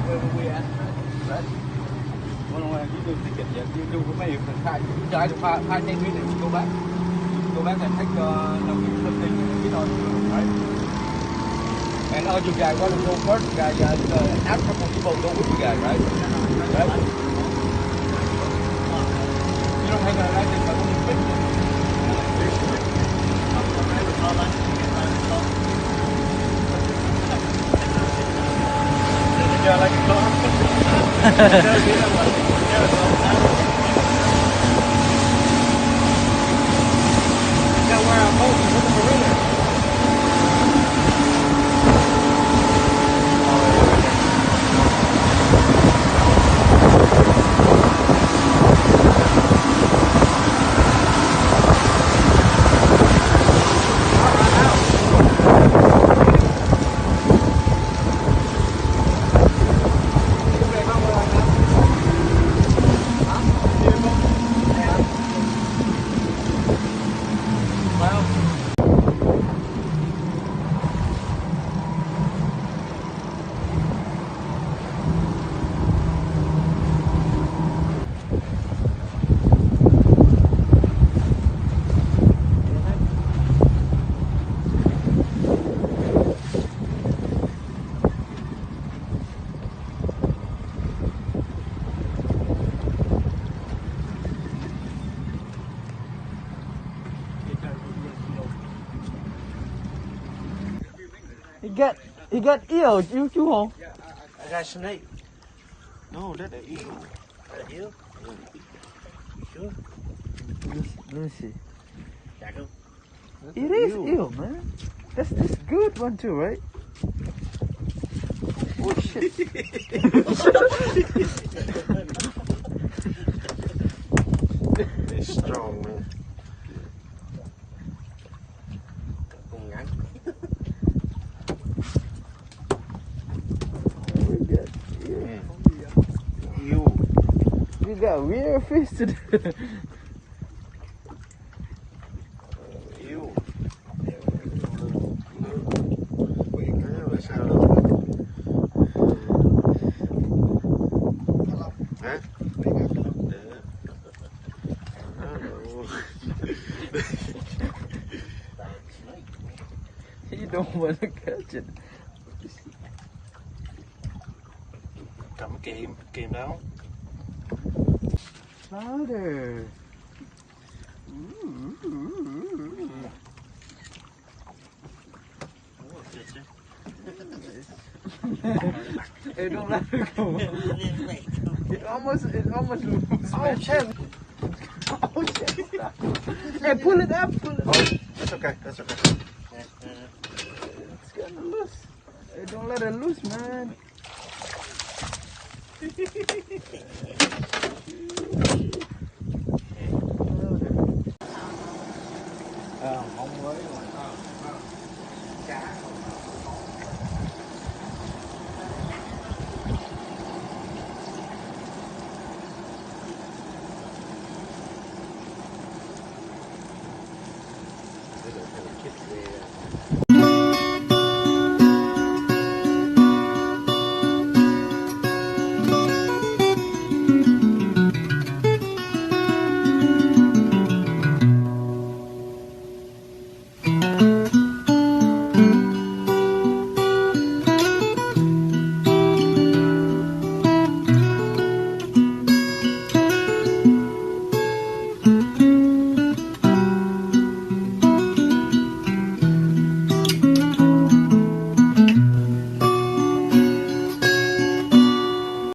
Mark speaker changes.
Speaker 1: where we at? Right? Well, you do ticket yet? You do maybe try to 5 10 minutes. Go back. Go back and take something. You know, right? And all you guys want to go first, guys. Ask couple people go with you guys, right? Right? You don't have a license, but only 50. Yeah, like a car. Yeah, where I'm going to the marina. He got eel, chú Hùng.
Speaker 2: I got snake. No, that's an eel. That eel? Sure.
Speaker 1: Let me see.
Speaker 2: That's
Speaker 1: It is eel, man. That's this good one too, right? Oh shit.
Speaker 2: It's strong, man. Cùng ngắn.
Speaker 1: We got weird fish today.
Speaker 2: Eel. Hả?
Speaker 1: You don't want to catch it.
Speaker 2: Cầm kìm đâu?
Speaker 1: Louder. Hey, don't let it go. It almost loose.
Speaker 2: Oh shit!
Speaker 1: Oh shit! Hey, pull it up. Pull it up.
Speaker 2: Oh, that's okay. That's okay.
Speaker 1: It's getting loose. Hey, don't let it loose, man. Mong mới